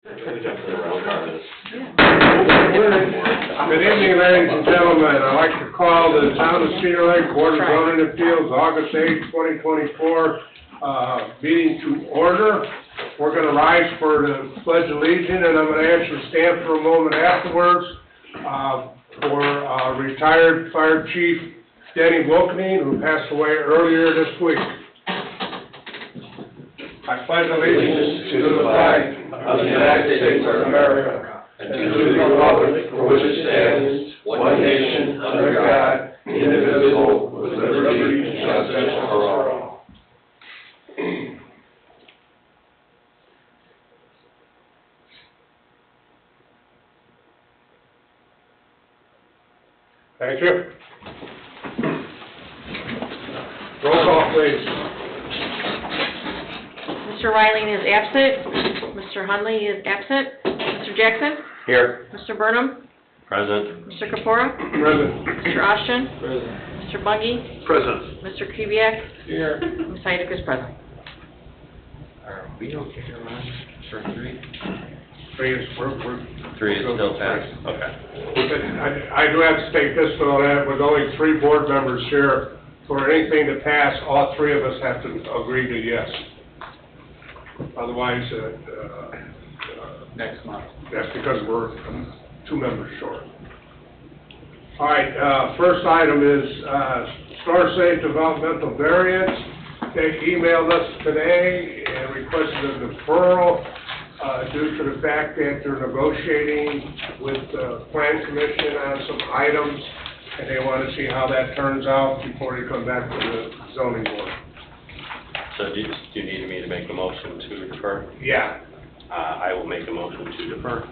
We jump to the rail car. Good evening, ladies and gentlemen. I'd like to call the Town of Cedar Lake Board of Zoning Appeals, August 8, 2024, meeting to order. We're going to rise for the Pledge of Allegiance, and I'm going to ask you to stand for a moment afterwards for retired Fire Chief Denny Wilkening, who passed away earlier this week. I pledge allegiance to the flag of the United States of America and to the republic for which it stands, one nation, under God, indivisible, with liberty and justice for all. Thank you. Roll call, please. Mr. Riley is absent. Mr. Hunley is absent. Mr. Jackson? Here. Mr. Burnham? Present. Mr. Kapora? Present. Mr. Austin? Present. Mr. Bungie? Present. Mr. Kubiak? Here. Ms. Heidick is present. Are we okay to run for three? Three is, we're Three is still passed, okay. I do have to state this, though, that with only 3 board members here, for anything to pass, all 3 of us have to agree to yes. Otherwise, Next month. that's because we're 2 members short. All right, first item is Star Safe Developmental Variance. They emailed us today and requested a deferral due to the fact that they're negotiating with the Plan Commission on some items, and they want to see how that turns out before they come back to the zoning board. So do you need me to make a motion to defer? Yeah. I will make a motion to defer.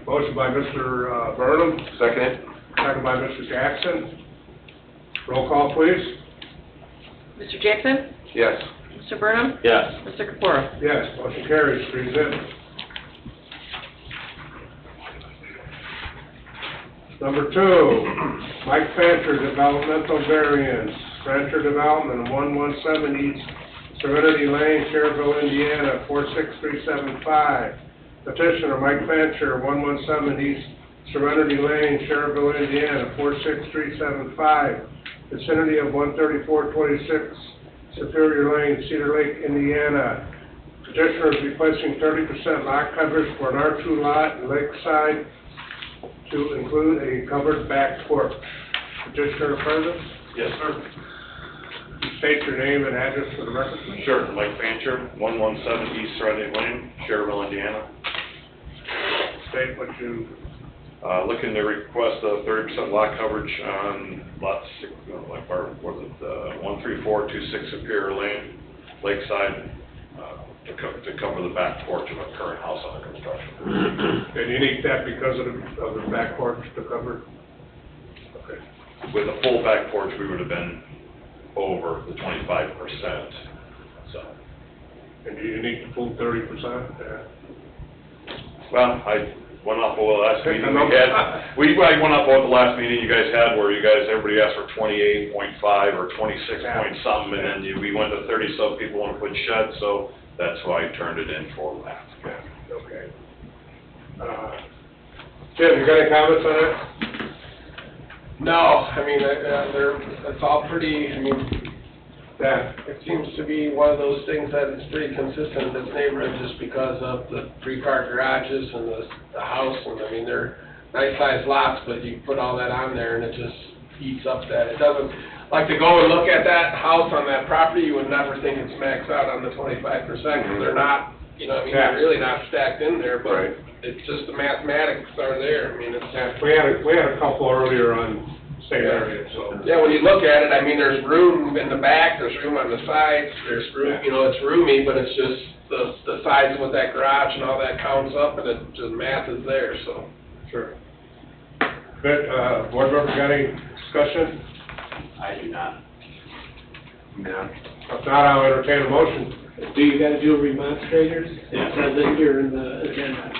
Motion by Mr. Burnham, Second. second by Mr. Jackson. Roll call, please. Mr. Jackson? Yes. Mr. Burnham? Yes. Mr. Kapora? Yes, motion carries, 3-0. Number 2, Mike Fancher, developmental variance, Fancher Development, 117 East Serenity Lane, Cherville, Indiana, 46375. Petitioner Mike Fancher, 117 East Serenity Lane, Cherville, Indiana, 46375. Vicinity of 13426 Superior Lane, Cedar Lake, Indiana. Petitioner is requesting 30% lot coverage for an R2 lot in Lakeside to include a covered back porch. Petitioner present? Yes, sir. State your name and address for the record. Sure. Mike Fancher, 117 East Serenity Lane, Cherville, Indiana. State what you... Looking to request a 30% lot coverage on lot 6, like, where was it, 13426 Superior Lane, Lakeside, to cover the back porch of a current house under construction. And you need that because of the back porch to cover? Okay. With a full back porch, we would have been over the 25%, so. And do you need the full 30%? Yeah. Well, I went off over the last meeting we had. I went off over the last meeting you guys had where everybody asked for 28.5 or 26 point something, and then we went to 30, so people want to put sheds, so that's why I turned it in for that. Yeah, okay. Jim, you got any comments on it? No, I mean, it's all pretty, I mean, it seems to be one of those things that is pretty consistent in this neighborhood just because of the 3-car garages and the house, and I mean, they're nice-sized lots, but you put all that on there and it just eats up that. It doesn't, like to go and look at that house on that property, you would never think it's maxed out on the 25%, because they're not, you know, I mean, they're really not stacked in there, but it's just the mathematics are there. I mean, it's... We had a couple earlier on same area, so. Yeah, when you look at it, I mean, there's room in the back, there's room on the sides, there's room, you know, it's roomy, but it's just the size with that garage and all that counts up, and the math is there, so. Sure. Good, board member, got any discussion? I do not. No. If not, I'll entertain a motion. Do you gotta do remonstrators? Yeah. It says it here in the agenda.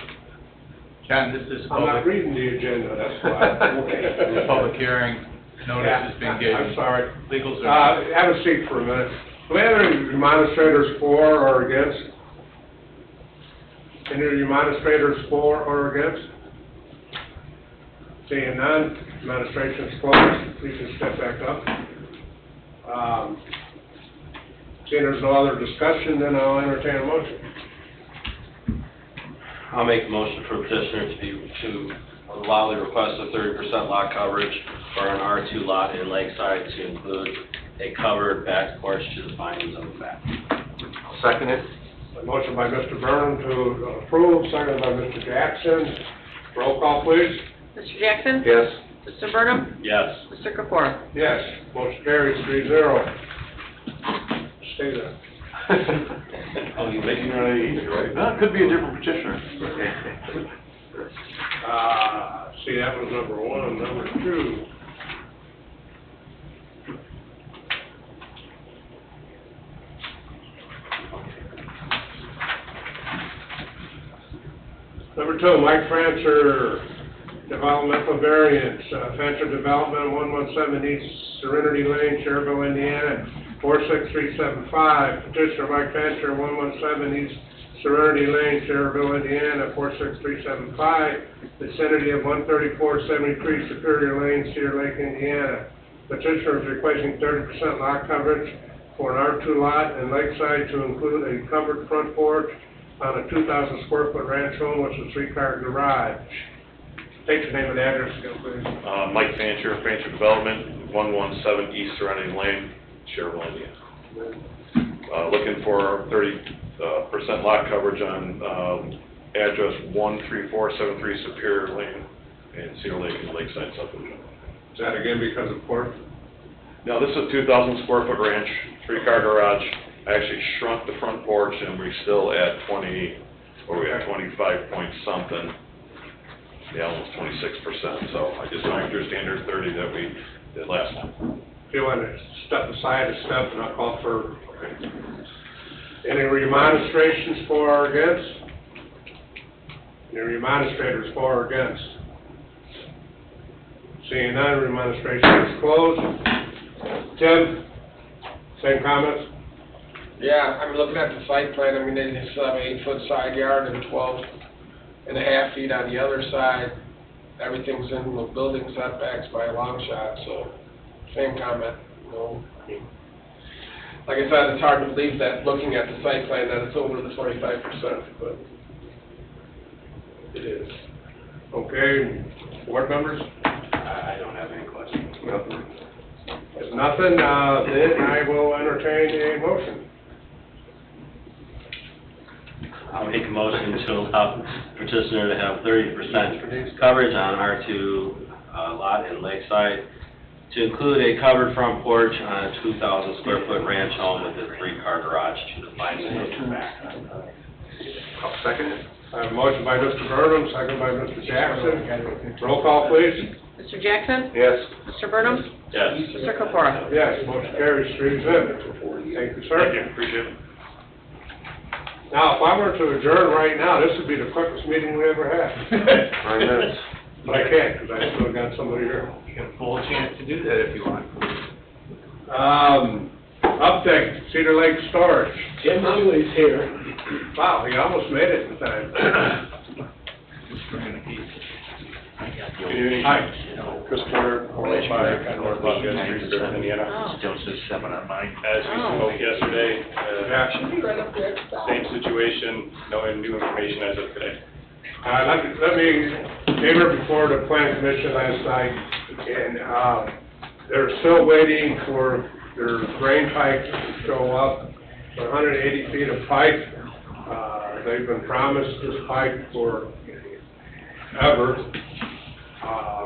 John, this is I'm not public, reading the agenda, that's why. this is public hearing, notice has been given. I'm sorry. Legals are, Have a seat for a minute. Do we have any demonstrators for or against? Any of you administrators for or against? Seeing none, administration's closed, you can step back up. Seeing there's no other discussion, then I'll entertain a motion. I'll make a motion for petitioner to allow the request of 30% lot coverage for an R2 lot in Lakeside to include a covered back porch to the findings of the fact. Second it. A motion by Mr. Burnham to approve, seconded by Mr. Jackson. Roll call, please. Mr. Jackson? Yes. Mr. Burnham? Yes. Mr. Kapura? Yes, motion carries 3-0. Stay there. Oh, you making it really easy, right? Well, it could be a different petitioner. See, that was number 1, number 2. Number 2, Mike Francer, developmental variance, Francer Development, 117 East Serenity Lane, Cherville, Indiana, 46375. Petitioner Mike Francer, 117 East Serenity Lane, Cherville, Indiana, 46375. Vicinity of 13473 Superior Lane, Cedar Lake, Indiana. Petitioner is requesting 30% lot coverage for an R2 lot in Lakeside to include a covered front porch on a 2,000 square foot ranch home with a 3-car garage. State your name and address again, please. Mike Fancher, Fancher Development, 117 East Serenity Lane, Cherville, Indiana. Looking for 30% lot coverage on address 13473 Superior Lane in Cedar Lake and Lakeside subdivision. Is that again because of porch? Now, this is a 2,000 square foot ranch, 3-car garage. I actually shrunk the front porch and we're still at 25 point something. Yeah, almost 26%, so I just went through standard 30 that we did last time. If you want to step aside a step, and I'll call for, any remonstrations for or against? Any remonstrators for or against? Seeing none, remonstration is closed. Tim, same comments? Yeah, I'm looking at the site plan, I mean, they still have an 8-foot side yard and 12.5 feet on the other side. Everything's in the building setbacks by a long shot, so same comment. No, like I said, it's hard to believe that, looking at the site plan, that it's over the 25%, but it is. Okay, board members? I don't have any questions. Nothing. If nothing, then I will entertain a motion. I'll make a motion to allow petitioner to have 30% coverage on R2 lot in Lakeside to include a covered front porch on a 2,000 square foot ranch home with a 3-car garage to the findings of the fact. I'll second it. I have a motion by Mr. Burnham, second by Mr. Jackson. Roll call, please. Mr. Jackson? Yes. Mr. Burnham? Yes. Mr. Kapura? Yes, motion carries 3-0. Thank you, sir. Thank you, appreciate it. Now, if I were to adjourn right now, this would be the quickest meeting we ever had. 9 minutes. But I can't, because I still got somebody here. You get a full chance to do that if you want. Update, Cedar Lake Storage. Jim Hunley's here. Wow, he almost made it in time. Just bringing a piece. Good evening. Hi. Chris Porter, 405 North Lafayette Street, Fairfield, Indiana. Oh. Still says 7 on mine. As we spoke yesterday, Yeah. same situation, no new information as of today. Let me, they were before the plan commission last night, and, they're still waiting for their drain pipe to show up. 180 feet of pipe. They've been promised this pipe for ever.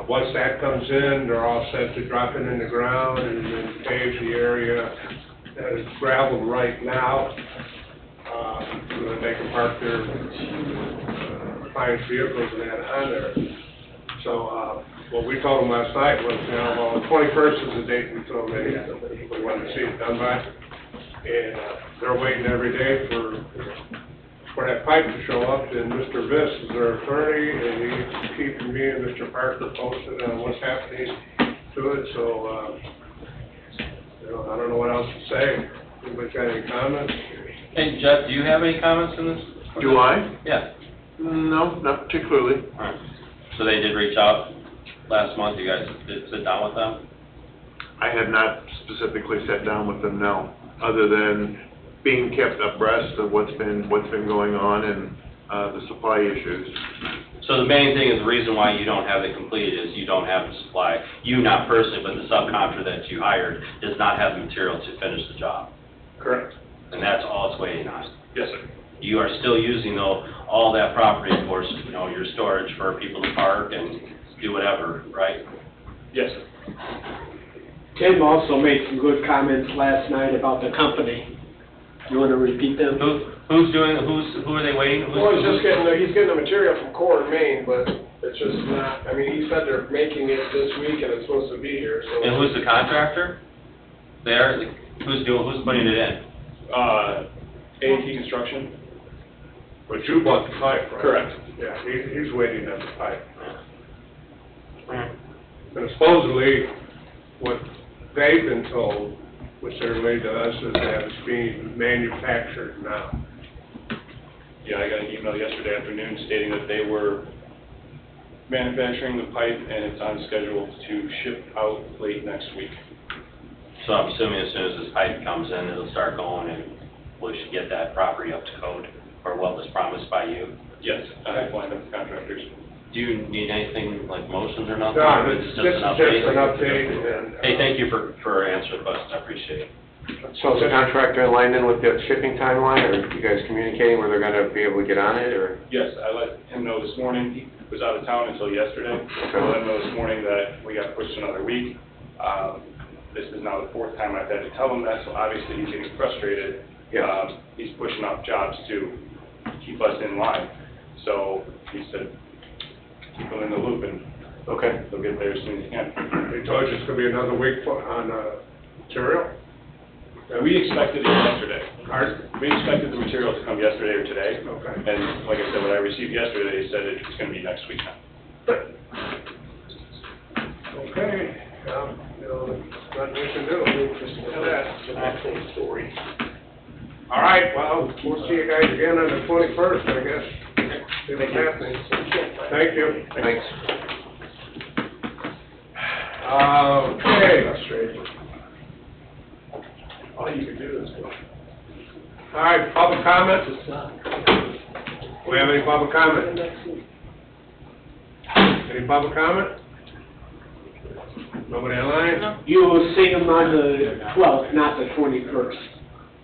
Once that comes in, they're all set to drop it in the ground and then pave the area that is gravel right now. So that they can park their clients' vehicles and that on there. So, what we told them last night was, well, the 21st is the date we told them we wanted to see it done by. And they're waiting every day for that pipe to show up, and Mr. Viss is their attorney, and he's keeping me and Mr. Parker posted on what's happening to it, so, I don't know what else to say. Anybody got any comments? Hey, Jeff, do you have any comments on this? Do I? Yeah. No, not particularly. Alright. So they did reach out last month, you guys did sit down with them? I have not specifically sat down with them, no, other than being kept abreast of what's been going on and, the supply issues. So the main thing is, the reason why you don't have it completed is you don't have the supply. You, not personally, but the subcontractor that you hired does not have the material to finish the job. Correct. And that's all it's waiting on. Yes, sir. You are still using, though, all that property, of course, you know, your storage for people to park and do whatever, right? Yes, sir. Tim also made some good comments last night about the company. You want to repeat them? Who are they waiting? Well, he's getting the material from Core in Maine, but it's just not, I mean, he said they're making it this week and it's supposed to be here, so. And who's the contractor? Who's putting it in? A&T Construction? But you bought the pipe, right? Correct. Yeah, he's waiting on the pipe. And supposedly, what they've been told, which they relayed to us, is that it's being manufactured now. Yeah, I got an email yesterday afternoon stating that they were manufacturing the pipe and it's on schedule to ship out late next week. So I'm assuming as soon as this pipe comes in, it'll start going and we should get that property up to code, or what was promised by you. Yes, I have lined up the contractors. Do you need anything like motions or nothing? No, Or this is is it just an update and. Hey, thank you for answering the question, I appreciate it. So is the contractor aligned in with the shipping timeline, or you guys communicating where they're gonna be able to get on it, or? Yes, I let him know this morning. He was out of town until yesterday. I let him know this morning that we got pushed another week. This is now the fourth time I've had to tell him that, so obviously he's getting frustrated. Yes. He's pushing off jobs to keep us in line. So he said, keep them in the loop and Okay. they'll get there as soon as they can. They told you it's gonna be another week on, material? We expected it yesterday. Pardon? We expected the material to come yesterday or today. Okay. And like I said, what I received yesterday, they said it's going to be next week now. Okay, nothing we can do. That's story. All right, well, we'll see you guys again on the 21st, I guess. See what's happening. Thank you. Thanks. Okay. All you can do is. All right, public comment? We have any public comment? Any public comment? Nobody online? No. You will see them on the 12th, not the 21st.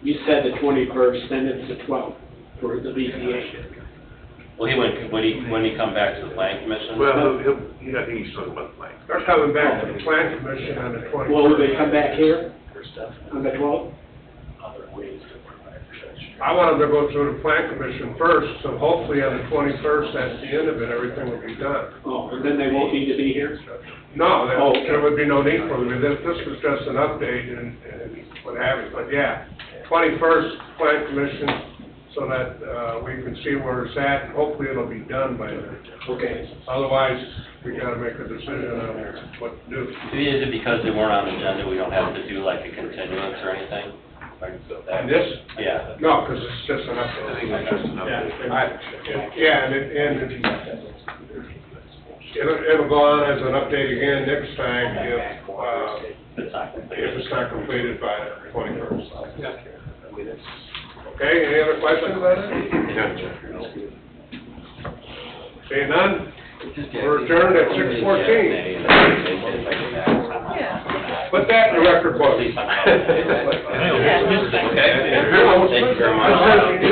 You said the 21st, then it's the 12th for the BZA. Well, when he come back to the planning commission? Well, I think he's talking about the mic. They're coming back to the plan commission on the 21st. Well, will they come back here on the 12th? I want them to go through the plan commission first, so hopefully on the 21st, that's the end of it, everything will be done. Oh, and then they won't need to be here? No, Oh, okay. there would be no need for them. This was just an update and what have you, but yeah, 21st plan commission, so that, we can see where it's at, and hopefully it'll be done by then. Okay. Otherwise, we gotta make a decision on what to do. Is it because they weren't on the agenda, we don't have to do like a continuance or anything? Like that? And this? Yeah. No, because it's just an update. I think it's just an update. Yeah, and it'll go on as an update again next time It's not if completed. it's not completed by the 21st. Okay, any other questions on it? Seeing none, we're adjourned at 6:14. Put that in the record book. Okay. Thank you very much.